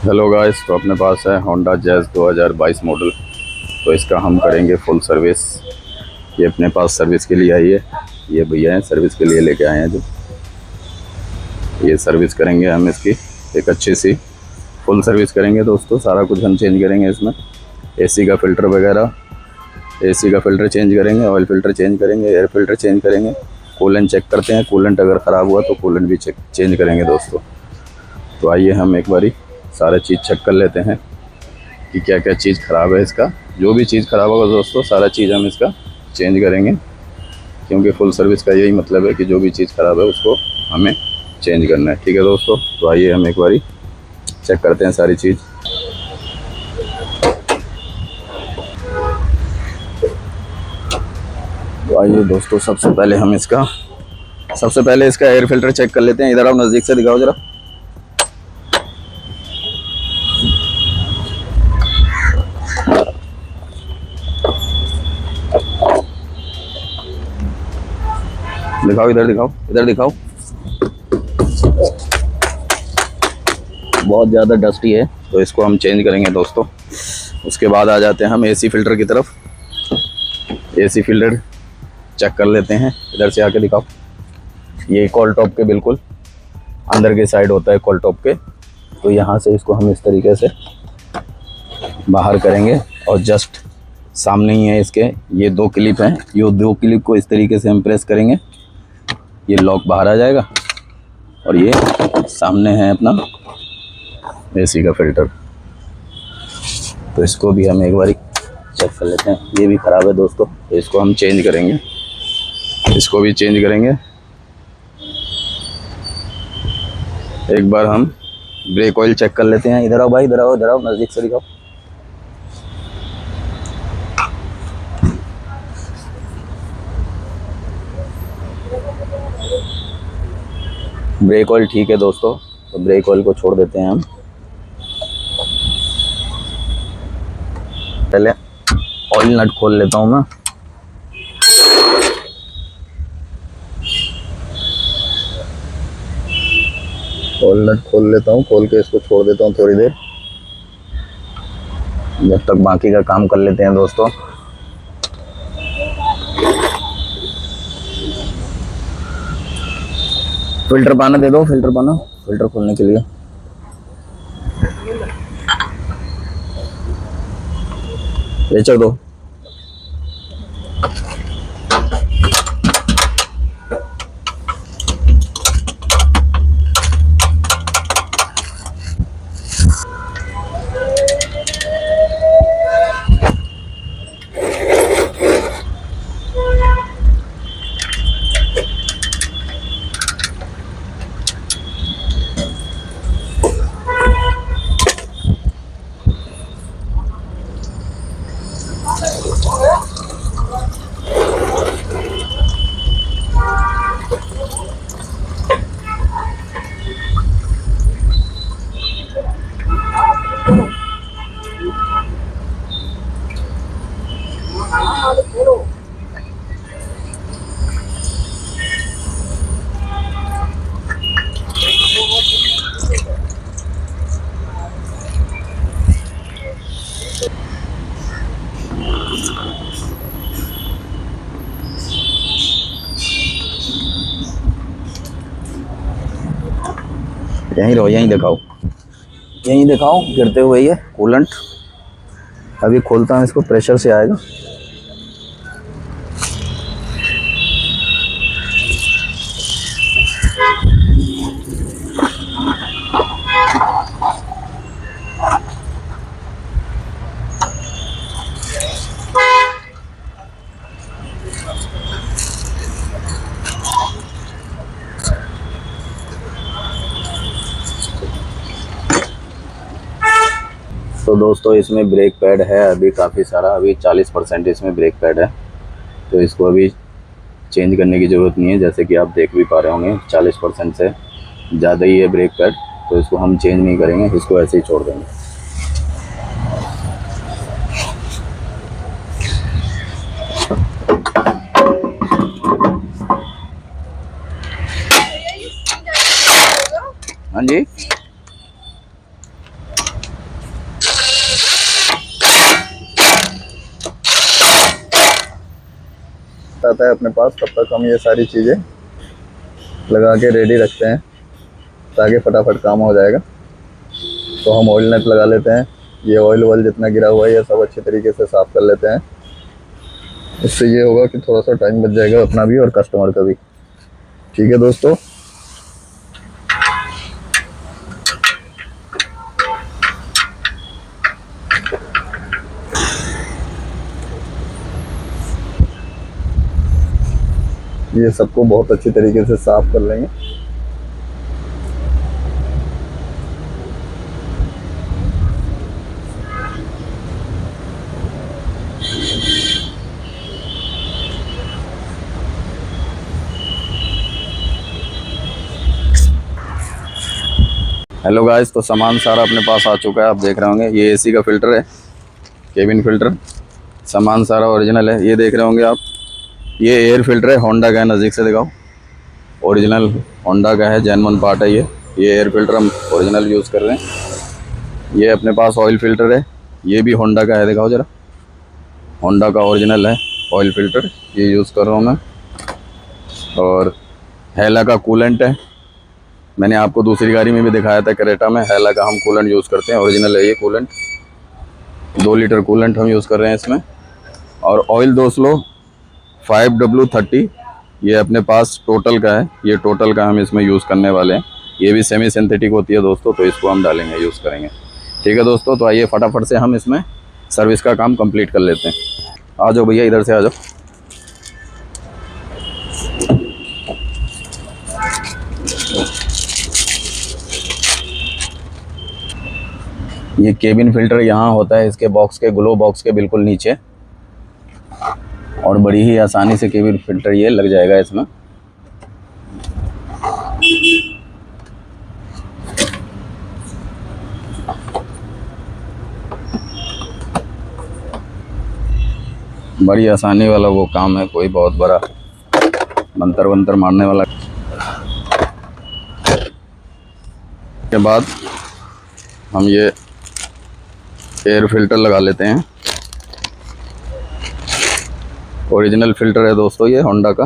Hello guys, तो अपने पास है होंडा जैज़ 2022 मॉडल। तो इसका हम करेंगे फुल सर्विस। ये अपने पास सर्विस के लिए आई है। ये भैया हैं सर्विस के लिए लेके आए हैं जो ये सर्विस करेंगे हम इसकी एक अच्छी सी फुल सर्विस करेंगे दोस्तों। सारा कुछ हम चेंज करेंगे इसमें। एसी का फ़िल्टर वगैरह, एसी का फ़िल्टर चेंज करेंगे, ऑयल फ़िल्टर चेंज करेंगे, एयर फ़िल्टर चेंज करेंगे। कूलेंट चेक करते हैं, कूलेंट अगर ख़राब हुआ तो कूलेंट भी चेंज करेंगे दोस्तों। तो आइए हम एक बारी सारा चीज़ चेक कर लेते हैं कि क्या क्या चीज़ ख़राब है इसका। जो भी चीज़ ख़राब होगा दोस्तों सारा चीज़ हम इसका चेंज करेंगे, क्योंकि फुल सर्विस का यही मतलब है कि जो भी चीज़ ख़राब है उसको हमें चेंज करना है। ठीक है दोस्तों, तो आइए हम एक बारी चेक करते हैं सारी चीज़। तो आइए दोस्तों, सबसे पहले इसका एयर फिल्टर चेक कर लेते हैं। इधर आओ, नज़दीक से दिखाओ ज़रा। दिखाओ, इधर दिखाओ, इधर दिखाओ। बहुत ज़्यादा डस्टी है तो इसको हम चेंज करेंगे दोस्तों। उसके बाद आ जाते हैं हम एसी फिल्टर की तरफ। एसी फिल्टर चेक कर लेते हैं। इधर से आके दिखाओ। ये कॉल टॉप के बिल्कुल अंदर के साइड होता है कॉल टॉप के। तो यहाँ से इसको हम इस तरीके से बाहर करेंगे और जस्ट सामने ही है इसके ये दो क्लिप हैं। ये दो क्लिप को इस तरीके से हम प्रेस करेंगे, ये लॉक बाहर आ जाएगा। और ये सामने है अपना एसी का फ़िल्टर। तो इसको भी हम एक बार चेक कर लेते हैं। ये भी ख़राब है दोस्तों, तो इसको हम चेंज करेंगे। इसको भी चेंज करेंगे। एक बार हम ब्रेक ऑयल चेक कर लेते हैं। इधर आओ भाई, इधर आओ, इधर आओ, नज़दीक से दिखाओ। ब्रेक ऑयल ठीक है दोस्तों, तो ब्रेक ऑयल को छोड़ देते हैं हम। पहले ऑयल नट खोल लेता हूँ मैं। ऑयल नट खोल लेता हूँ, खोल के इसको छोड़ देता हूँ थोड़ी देर, जब तक बाकी का काम कर लेते हैं दोस्तों। फिल्टर पाना दे दो, फिल्टर पाना, फिल्टर खोलने के लिए। ले चल दो। यहीं रहो, यहीं दिखाओ, यहीं दिखाओ। गिरते हुए ये कूलेंट अभी खोलता हूँ, इसको प्रेशर से आएगा। तो दोस्तों इसमें ब्रेक पैड है अभी काफ़ी सारा, अभी 40% इसमें ब्रेक पैड है। तो इसको अभी चेंज करने की ज़रूरत नहीं है, जैसे कि आप देख भी पा रहे होंगे 40% से ज़्यादा ही है ब्रेक पैड। तो इसको हम चेंज नहीं करेंगे, इसको ऐसे ही छोड़ देंगे। हाँ जी, आता है अपने पास, तब तक हम ये सारी चीज़ें लगा के रेडी रखते हैं ताकि फटाफट काम हो जाएगा। तो हम ऑयल नेट लगा लेते हैं। ये ऑयल वॉयल जितना गिरा हुआ है ये सब अच्छे तरीके से साफ़ कर लेते हैं। इससे ये होगा कि थोड़ा सा टाइम बच जाएगा अपना भी और कस्टमर का भी। ठीक है दोस्तों, ये सबको बहुत अच्छी तरीके से साफ कर लेंगे। हेलो गाइस, तो सामान सारा अपने पास आ चुका है। आप देख रहे होंगे ये एसी का फ़िल्टर है, केबिन फ़िल्टर। सामान सारा ओरिजिनल है। ये देख रहे होंगे आप, ये एयर फ़िल्टर है, होंडा का है। नज़दीक से दिखाओ, ओरिजिनल होंडा का है, जेन्युइन पार्ट है ये एयर फ़िल्टर हम ओरिजिनल यूज़ कर रहे हैं। ये अपने पास ऑयल फ़िल्टर है, ये भी होंडा का है। दिखाओ ज़रा, होंडा का ओरिजिनल है ऑयल फ़िल्टर, ये यूज़ कर रहा हूँ मैं। और हेला का कूलेंट है, मैंने आपको दूसरी गाड़ी में भी दिखाया था, क्रेटा में। हेला का हम कूलेंट यूज़ करते हैं, ओरिजिनल है ये कूलेंट। 2 लीटर कूलेंट हम यूज़ कर रहे हैं इसमें। और ऑयल दोस्तों 5W30, ये अपने पास टोटल का है। ये टोटल का हम इसमें यूज़ करने वाले हैं। ये भी सेमी सिंथेटिक होती है दोस्तों, तो इसको हम डालेंगे, यूज़ करेंगे। ठीक है दोस्तों, तो आइए फटाफट से हम इसमें सर्विस का काम कंप्लीट कर लेते हैं। आ जाओ भैया, इधर से आ जाओ। ये केबिन फ़िल्टर यहाँ होता है, इसके बॉक्स के, ग्लो बॉक्स के बिल्कुल नीचे। और बड़ी ही आसानी से केबिन फ़िल्टर ये लग जाएगा इसमें। बड़ी आसानी वाला वो काम है, कोई बहुत बड़ा मंतर वंतर मारने वाला। के बाद हम ये एयर फ़िल्टर लगा लेते हैं। ओरिजिनल फ़िल्टर है दोस्तों ये होंडा का।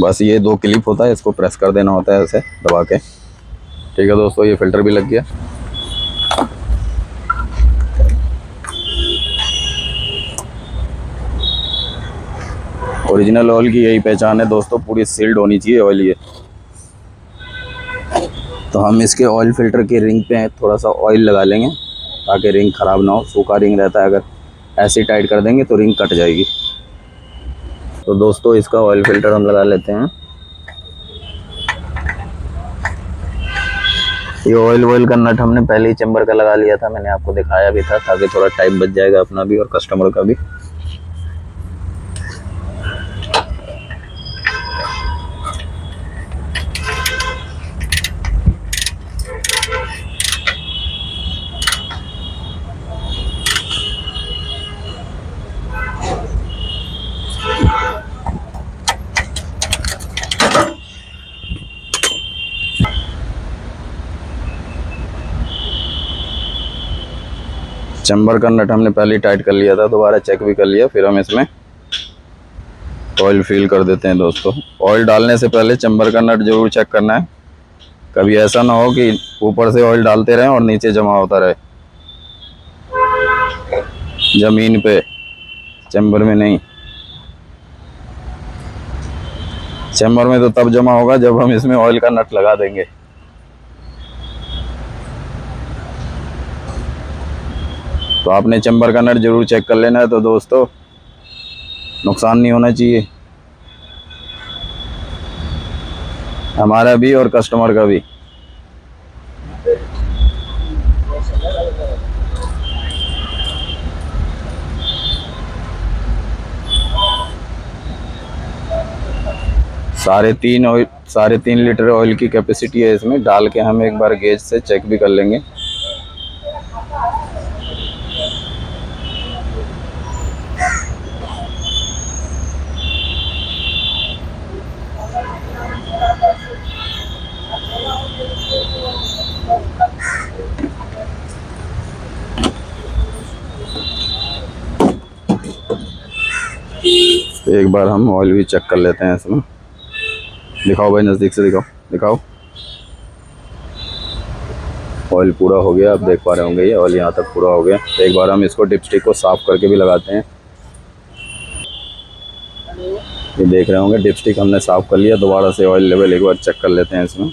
बस ये 2 क्लिप होता है, इसको प्रेस कर देना होता है ऐसे दबा के। ठीक है दोस्तों, ये फ़िल्टर भी लग गया। ओरिजिनल ऑयल की यही पहचान है दोस्तों, पूरी सील्ड होनी चाहिए ऑयल ये। तो हम इसके ऑयल फ़िल्टर की रिंग पे थोड़ा सा ऑयल लगा लेंगे ताकि रिंग ख़राब ना हो। सूखा रिंग रहता है, अगर ऐसे टाइट कर देंगे तो रिंग कट जाएगी। तो दोस्तों इसका ऑयल फ़िल्टर हम लगा लेते हैं। ये ऑयल का नट हमने पहले ही चेम्बर का लगा लिया था, मैंने आपको दिखाया भी था, ताकि थोड़ा टाइम बच जाएगा अपना भी और कस्टमर का भी। चेम्बर का नट हमने पहले ही टाइट कर लिया था, दोबारा चेक भी कर लिया। फिर हम इसमें ऑयल फिल कर देते हैं दोस्तों। ऑयल डालने से पहले चेम्बर का नट जरूर चेक करना है, कभी ऐसा ना हो कि ऊपर से ऑयल डालते रहें और नीचे जमा होता रहे, ज़मीन पे, चेम्बर में नहीं। चेम्बर में तो तब जमा होगा जब हम इसमें ऑयल का नट लगा देंगे। तो आपने चेम्बर का नट जरूर चेक कर लेना है। तो दोस्तों नुकसान नहीं होना चाहिए, हमारा भी और कस्टमर का भी। साढ़े तीन लीटर ऑयल की कैपेसिटी है इसमें। डाल के हम एक बार गेज से चेक भी कर लेंगे। एक बार हम ऑयल भी चेक कर लेते हैं इसमें। दिखाओ भाई, नज़दीक से दिखाओ, दिखाओ। ऑयल पूरा हो गया, आप देख पा रहे होंगे ये ऑयल यहाँ तक पूरा हो गया। तो एक बार हम इसको डिपस्टिक को साफ़ करके भी लगाते हैं। ये देख रहे होंगे डिपस्टिक हमने साफ़ कर लिया। दोबारा से ऑयल लेवल एक बार चेक कर लेते हैं इसमें।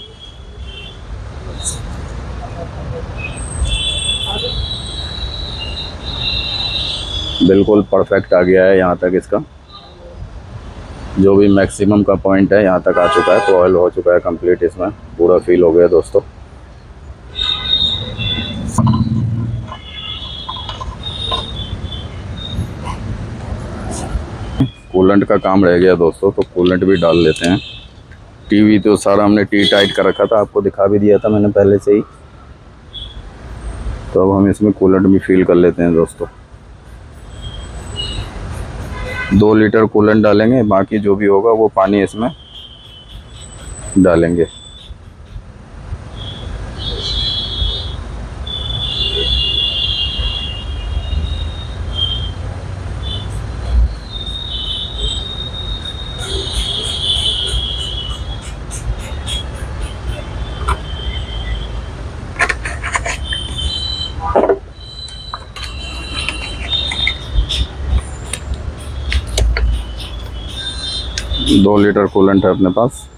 बिल्कुल परफेक्ट आ गया है यहाँ तक। इसका जो भी मैक्सिमम का पॉइंट है यहाँ तक आ चुका है। तो ऑयल हो चुका है कंप्लीट, इसमें पूरा फिल हो गया दोस्तों। कूलेंट का काम रह गया दोस्तों, तो कूलेंट भी डाल लेते हैं। टीवी तो सारा हमने टी टाइट कर रखा था, आपको दिखा भी दिया था मैंने पहले से ही। तो अब हम इसमें कूलेंट भी फिल कर लेते हैं दोस्तों। 2 लीटर कूलेंट डालेंगे, बाकी जो भी होगा वो पानी इसमें डालेंगे। दो लीटर कूलेंट है अपने पास।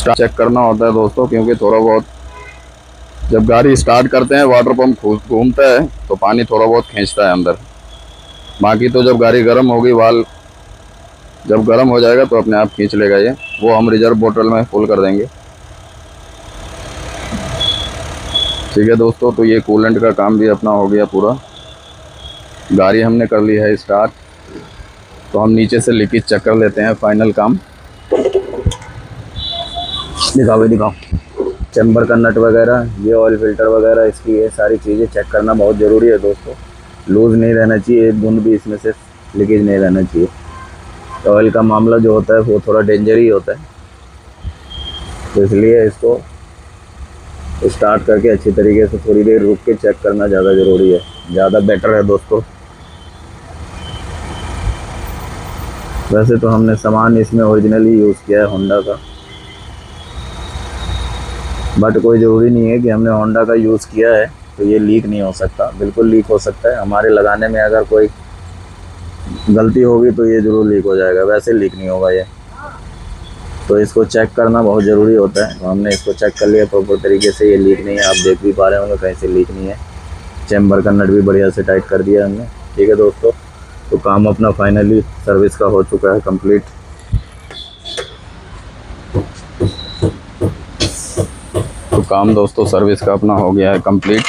चेक करना होता है दोस्तों, क्योंकि थोड़ा बहुत जब गाड़ी स्टार्ट करते हैं वाटर पंप घूमता है तो पानी थोड़ा बहुत खींचता है अंदर। बाकी तो जब गाड़ी गर्म होगी, वाल जब गर्म हो जाएगा तो अपने आप खींच लेगा ये। वो हम रिजर्व बोतल में फुल कर देंगे। ठीक है दोस्तों, तो ये कूलेंट का काम भी अपना हो गया पूरा। गाड़ी हमने कर ली है स्टार्ट। तो हम नीचे से लीकेज चेक कर लेते हैं, फाइनल काम। दिखाओ भाई, दिखाओ। चैम्बर का नट वगैरह, ये ऑयल फिल्टर वगैरह, इसकी ये सारी चीज़ें चेक करना बहुत ज़रूरी है दोस्तों। लूज़ नहीं रहना चाहिए, एक बूंद भी इसमें से लीकेज नहीं रहना चाहिए। तो ऑयल का मामला जो होता है वो थोड़ा डेंजर ही होता है। तो इसलिए इसको स्टार्ट करके अच्छी तरीके से थोड़ी देर रुक के चेक करना ज़्यादा ज़रूरी है, ज़्यादा बेटर है दोस्तों। वैसे तो हमने सामान इसमें ओरिजिनली यूज़ किया है होंडा का, बट कोई ज़रूरी नहीं है कि हमने होंडा का यूज़ किया है तो ये लीक नहीं हो सकता। बिल्कुल लीक हो सकता है। हमारे लगाने में अगर कोई गलती होगी तो ये ज़रूर लीक हो जाएगा, वैसे लीक नहीं होगा ये। तो इसको चेक करना बहुत ज़रूरी होता है। तो हमने इसको चेक कर लिया प्रॉपर तरीके से, ये लीक नहीं है। आप देख भी पा रहे होंगे कहीं से लीक नहीं है। चैम्बर का नट भी बढ़िया से टाइट कर दिया हमने। ठीक है दोस्तों, तो काम अपना फाइनली सर्विस का हो चुका है कंप्लीट। तो काम दोस्तों सर्विस का अपना हो गया है कंप्लीट।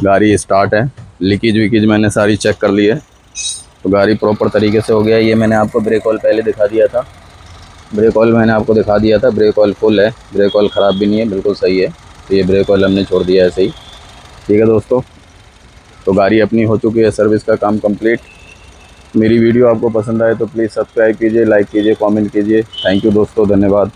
गाड़ी स्टार्ट है। लीकेज विकेज मैंने सारी चेक कर ली है, तो गाड़ी प्रॉपर तरीके से हो गया। ये मैंने आपको ब्रेक ऑयल पहले दिखा दिया था। ब्रेक ऑयल मैंने आपको दिखा दिया था, ब्रेक ऑयल फुल है, ब्रेक ऑयल ख़राब भी नहीं है, बिल्कुल सही है। तो ये ब्रेक ऑयल हमने छोड़ दिया ऐसे ही। ठीक है दोस्तों, तो गाड़ी अपनी हो चुकी है, सर्विस का काम कंप्लीट। मेरी वीडियो आपको पसंद आए तो प्लीज़ सब्सक्राइब कीजिए, लाइक कीजिए, कमेंट कीजिए। थैंक यू दोस्तों, धन्यवाद।